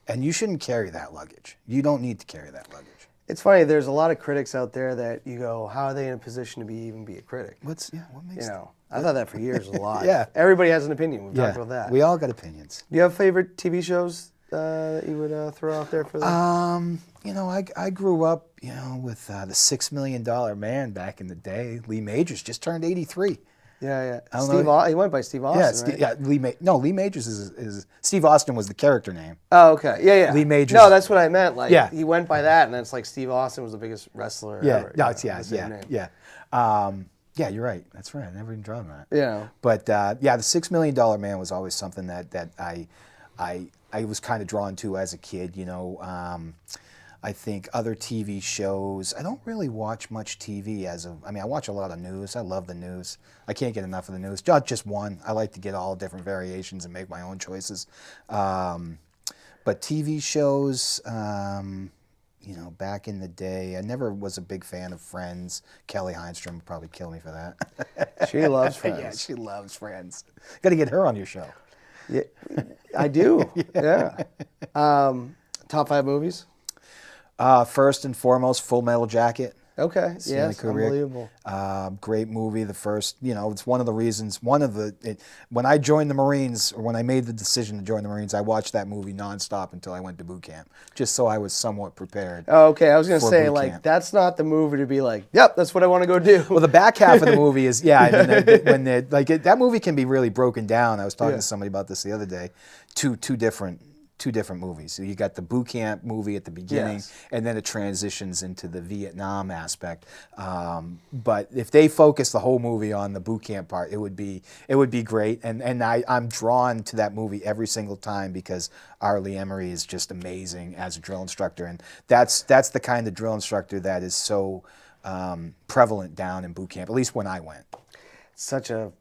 And you shouldn't carry that luggage. You don't need to carry that luggage. It's funny, there's a lot of critics out there that you go, how are they in a position to even be a critic? What makes I thought that for years a lot. Yeah. Everybody has an opinion. We've talked about that. We all got opinions. Do you have favorite TV shows that you would throw out there for them? I grew up, with the $6 Million Man back in the day. Lee Majors just turned 83. Yeah. He went by Steve Austin, right? Yeah, Lee Majors is Steve Austin was the character name. Oh, okay. Yeah. Lee Majors. No, that's what I meant. Like, yeah. He went by that, and it's like Steve Austin was the biggest wrestler ever. Yeah, you're right. That's right. I never even drawn that. Yeah. But the $6 Million Man was always something that I was kind of drawn to as a kid. I think other TV shows, I don't really watch much TV I watch a lot of news. I love the news. I can't get enough of the news. Not just one. I like to get all different variations and make my own choices. But TV shows, back in the day, I never was a big fan of Friends. Kelly Heinstrom would probably kill me for that. She loves Friends. Yeah, she loves Friends. Got to get her on your show. Yeah, I do. Yeah. Top 5 movies? First and foremost, Full Metal Jacket. Okay. Stanley Kubrick. Unbelievable. Great movie. The first, it's one of the reasons, when I joined the Marines, or when I made the decision to join the Marines, I watched that movie nonstop until I went to boot camp, just so I was somewhat prepared. Oh, okay. I was going to say, that's not the movie to be like, yep, that's what I want to go do. Well, the back half of the movie is, that movie can be really broken down. I was talking to somebody about this the other day. Two different movies. So you got the boot camp movie at the beginning, and then it transitions into the Vietnam aspect. But if they focus the whole movie on the boot camp part, it would be great. And I'm drawn to that movie every single time because Arlie Emery is just amazing as a drill instructor, and that's the kind of drill instructor that is so prevalent down in boot camp. At least when I went. Such a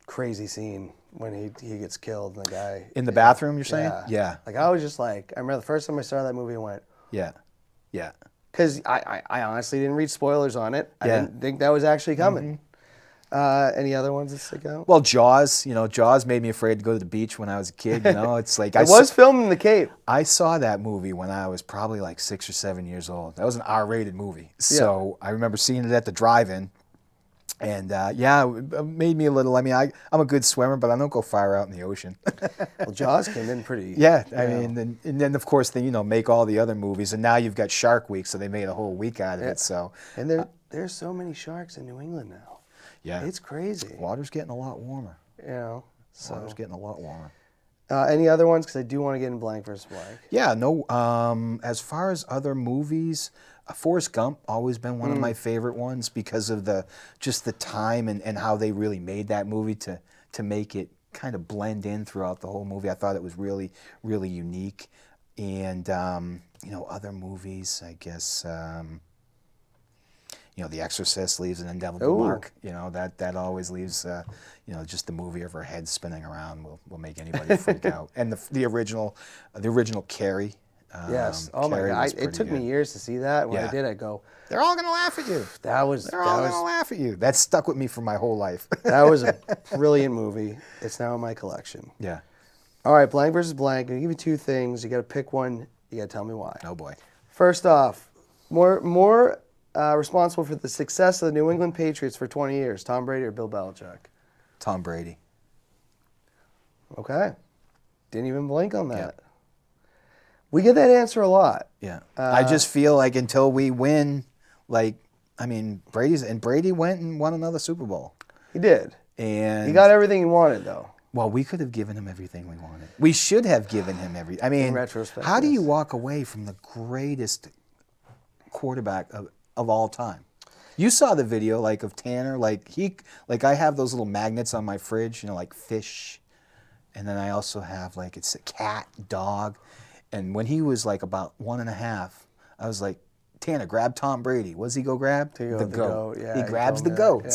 crazy scene when he gets killed, and the guy in the bathroom, you're saying? Yeah. Like, I was just like, I remember the first time I saw that movie, I went, yeah. Because I honestly didn't read spoilers on it. I didn't think that was actually coming. Any other ones that stick out? Well, Jaws. Jaws made me afraid to go to the beach when I was a kid. It's like it was filmed in the Cape. I saw that movie when I was probably like 6 or 7 years old. That was an R-rated movie. So I remember seeing it at the drive-in. And it made me a little. I'm a good swimmer, but I don't go far out in the ocean. Well, Jaws came in pretty. Yeah, and then of course they make all the other movies, and now you've got Shark Week, so they made a whole week out of it. So and there's so many sharks in New England now. Yeah, it's crazy. Water's getting a lot warmer. Water's getting a lot warmer. Any other ones? Because I do want to get in blank versus blank. Yeah, no. As far as other movies. Forrest Gump always been one of my favorite ones because of the time and how they really made that movie to make it kind of blend in throughout the whole movie. I thought it was really, really unique. And other movies, I guess The Exorcist leaves an indelible mark. That always leaves just the movie of her head spinning around will make anybody freak out. And the original Carrie. Yes. Oh my God! It took me years to see that. When I did, I go, they're all gonna laugh at you. They're all gonna laugh at you. That stuck with me for my whole life. That was a brilliant movie. It's now in my collection. Yeah. All right, blank versus blank. I'm gonna give you 2 things. You got to pick one. You got to tell me why. Oh boy. First off, more responsible for the success of the New England Patriots for 20 years? Tom Brady or Bill Belichick? Tom Brady. Okay. Didn't even blink on that. Yeah. We get that answer a lot. Yeah. I just feel like until we win, Brady went and won another Super Bowl. He did. And He got everything he wanted, though. well, we could have given him everything we wanted. We should have given him In retrospect, how do yes. you walk away from the greatest quarterback of all time? You saw the video of Tanner, I have those little magnets on my fridge, like fish, and then I also have it's a cat, dog, and when he was about 1.5, I was like, Tanner, grab Tom Brady. What does he go grab? The goat. Yeah, he grabs the told me goat. that,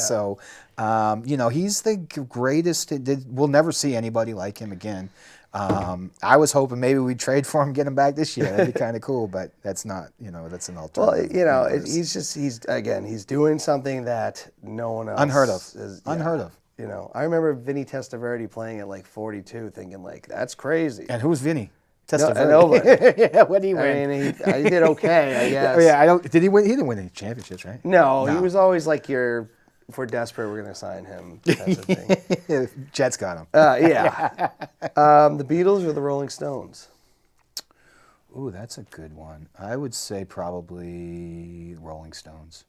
yeah. So, he's the greatest. We'll never see anybody like him again. I was hoping maybe we'd trade for him, get him back this year. That'd be kind of cool, but that's not, that's an alternative. Well, he's doing something that no one else Unheard of. is. Unheard of. I remember Vinny Testaverde playing at 42, thinking that's crazy. And who's Vinny? No, Testaverde. nobody. Yeah, what did he win? He did okay, I guess. Yeah, did he win? He didn't win any championships, right? No, he was always if we're desperate, we're going to sign him type of thing. Jets got him. Yeah. The Beatles or the Rolling Stones? Ooh, that's a good one. I would say probably Rolling Stones.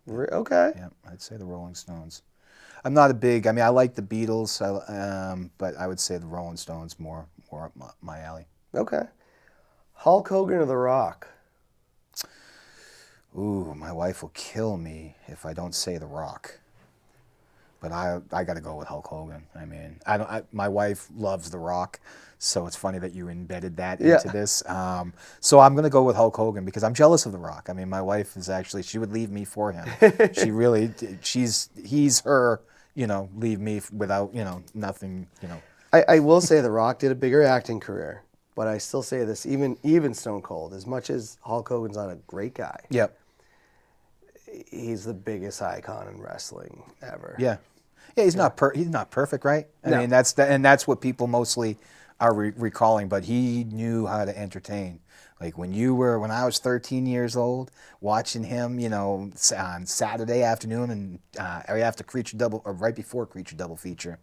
Okay. Yeah, I'd say the Rolling Stones. I'm not a big. I like the Beatles, but I would say the Rolling Stones more up my alley. Okay. Hulk Hogan or The Rock? Ooh, my wife will kill me if I don't say The Rock. But I got to go with Hulk Hogan. My wife loves The Rock, so it's funny that you embedded that into this. So I'm going to go with Hulk Hogan because I'm jealous of The Rock. My wife is actually, she would leave me for him. She really, he's her, leave me without, nothing, I will say The Rock did a bigger acting career, but I still say this, even Stone Cold, as much as Hulk Hogan's not a great guy. Yep. He's the biggest icon in wrestling ever. Yeah. Yeah, he's not perfect, right? No. That's what people mostly are recalling, but he knew how to entertain. When I was 13 years old, watching him, on Saturday afternoon and right after Creature Double, or right before Creature Double feature,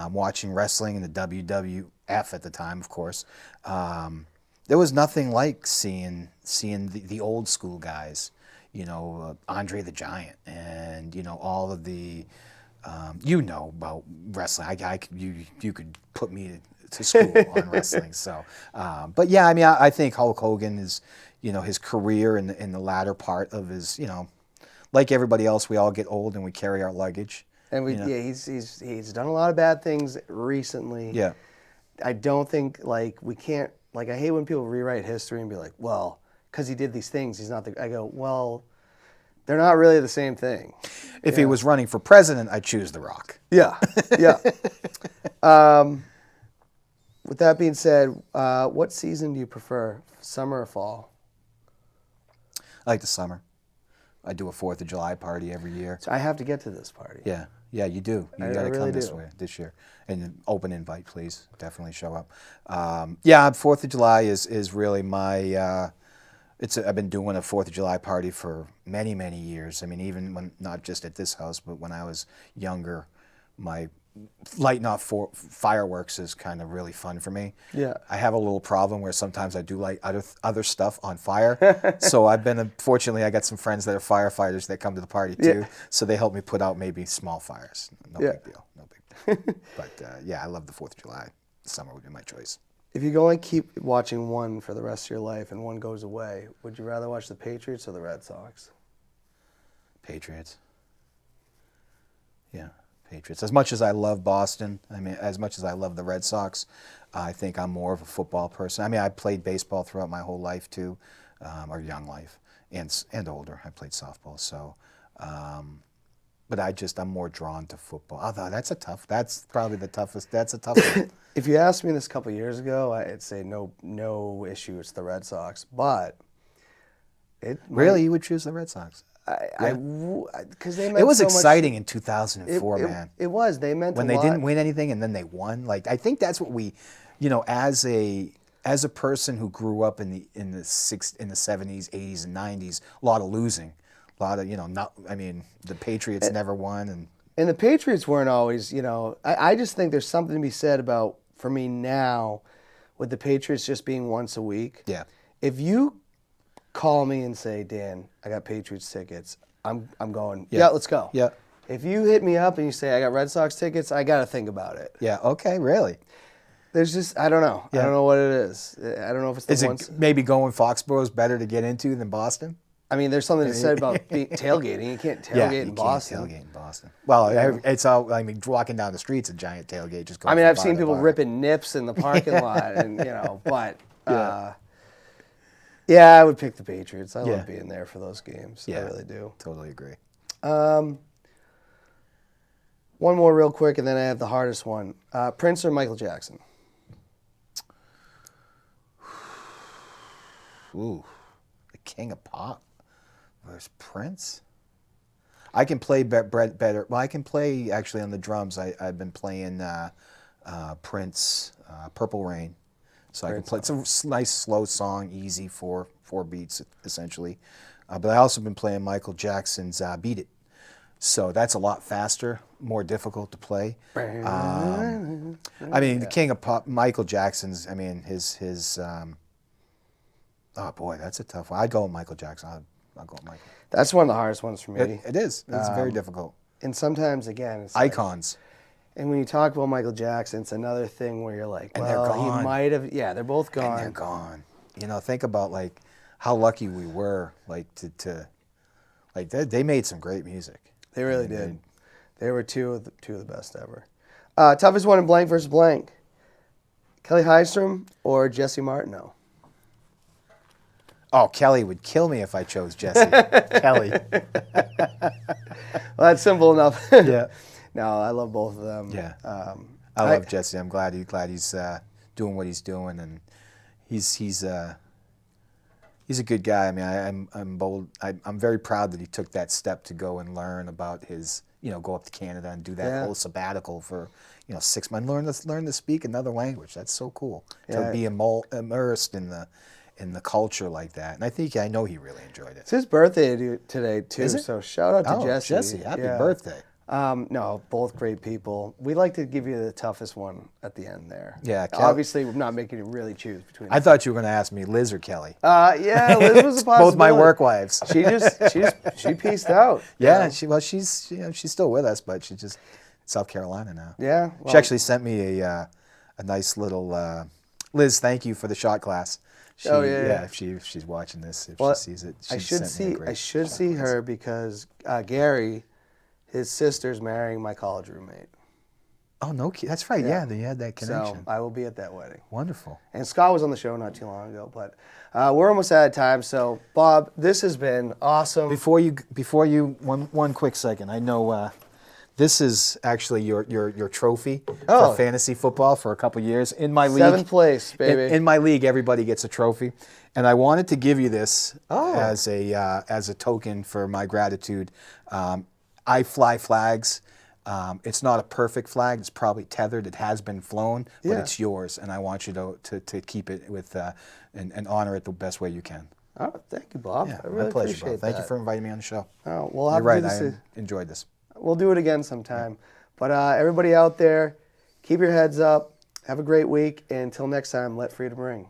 watching wrestling in the WWF at the time, of course. There was nothing like seeing the old school guys, Andre the Giant, and all of the, about wrestling. You could put me to school on wrestling. So, but yeah, I think Hulk Hogan is, his career in the latter part of his, like everybody else, we all get old and we carry our luggage. And he's done a lot of bad things recently. Yeah. I don't think we can't, I hate when people rewrite history and be like, well, because he did these things, he's not the. I go, well, they're not really the same thing. If he was running for president, I'd choose The Rock. Yeah, yeah. With that being said, what season do you prefer, summer or fall? I like the summer. I do a 4th of July party every year. So I have to get to this party. Yeah, you do. You got to really come this year. And an open invite, please. Definitely show up. 4th of July is really my. I've been doing a 4th of July party for many, many years. Even when not just at this house, but when I was younger, my lighting off fireworks is kind of really fun for me. Yeah. I have a little problem where sometimes I do light other stuff on fire. So fortunately, I got some friends that are firefighters that come to the party too. Yeah. So they help me put out maybe small fires. No big deal. But I love the 4th of July. Summer would be my choice. If you go and keep watching one for the rest of your life and one goes away, would you rather watch the Patriots or the Red Sox? Patriots. Yeah, Patriots. As much as I love Boston, as much as I love the Red Sox, I think I'm more of a football person. I played baseball throughout my whole life too, or young life, and older. I played softball, so. But I'm more drawn to football. Although that's probably the toughest. That's a tough one. If you asked me this a couple of years ago, I'd say no issue. It's the Red Sox, but Really, you would choose the Red Sox? Because they meant it was so exciting much, in 2004, man. It was. They meant when a they lot. didn't win anything and then they won. I think that's what we, as a person who grew up in the 70s, 80s, and 90s, a lot of losing. A lot of, not. I mean, the Patriots never won, and the Patriots weren't always, I just think there's something to be said about, for me now, with the Patriots just being once a week. Yeah. If you call me and say, Dan, I got Patriots tickets, I'm going, yeah, let's go. Yeah. If you hit me up and you say, I got Red Sox tickets, I got to think about it. Yeah. Okay. Really? There's just, I don't know. Yeah. I don't know what it is. I don't know if it's the Is ones. it maybe going Foxborough is better to get into than Boston? I mean, there's something to say about tailgating. You can't tailgate in Boston. Can't tailgate in Boston. Well, it's all. I mean, walking down the street's a giant tailgate. Just going. I mean, from I've bar seen to people bar. ripping nips in the parking lot, and but yeah, I would pick the Patriots. I love being there for those games. Yeah, I really do. Totally agree. One more real quick, and then I have the hardest one: Prince or Michael Jackson? Ooh, the king of pop versus Prince. I can play better. Well, I can play actually on the drums. I've been playing Prince, Purple Rain. So Prince, I can play. It's a nice slow song, easy four beats essentially. But I also been playing Michael Jackson's "Beat It." So that's a lot faster, more difficult to play. I mean, the king of pop, Michael Jackson's. I mean, his. Oh boy, that's a tough one. I'd go with Michael Jackson. I'll go with Michael. That's one of the hardest ones for me. It is. It's very difficult. And sometimes, again, it's icons. And when you talk about Michael Jackson, it's another thing where you're like, and well, they're gone. He might have. Yeah, they're both gone. And they're gone. Think about like how lucky we were, like to like they made some great music. They really did. They were two of the best ever. Toughest one in blank versus blank. Kelly Highstrom or Jesse Martineau? Oh, Kelly would kill me if I chose Jesse. Kelly. Well, that's simple enough. Yeah. No, I love both of them. Yeah. I love Jesse. I'm glad he's doing what he's doing, and he's a good guy. I mean, I'm bold. I'm very proud that he took that step to go and learn about his, go up to Canada and do that whole sabbatical for 6 months. Learn to speak another language. That's so cool. To be immersed in the culture like that. And I know he really enjoyed it. It's his birthday today, too. Is it? So shout out to Jesse. Jesse, happy birthday. No, both great people. We like to give you the toughest one at the end there. Yeah. Obviously, we're not making you really choose between I thought you were going to ask me Liz or Kelly. Yeah, Liz was a possibility. Both my work wives. She pieced out. Yeah, she's still with us, but she's just South Carolina now. Yeah. Well, she actually sent me a nice little Liz, thank you for the shot glass. If she's watching this, if she sees it, I should see her because Gary, his sister's marrying my college roommate. Oh no, that's right. Yeah, they had that connection. So I will be at that wedding. Wonderful. And Scott was on the show not too long ago, but we're almost out of time. So Bob, this has been awesome. Before you, one quick second. I know this is actually your trophy for fantasy football for a couple years in my league. 7th place, baby. In my league, everybody gets a trophy, and I wanted to give you this as a token for my gratitude. I fly flags. It's not a perfect flag. It's probably tethered. It has been flown, but it's yours, and I want you to keep it with and honor it the best way you can. Oh, thank you, Bob. Yeah, I really my pleasure, appreciate Bob. that. Thank you for inviting me on the show. Oh, we'll have You're to right. do this. I enjoyed this. We'll do it again sometime. But everybody out there, keep your heads up. Have a great week. And until next time, let freedom ring.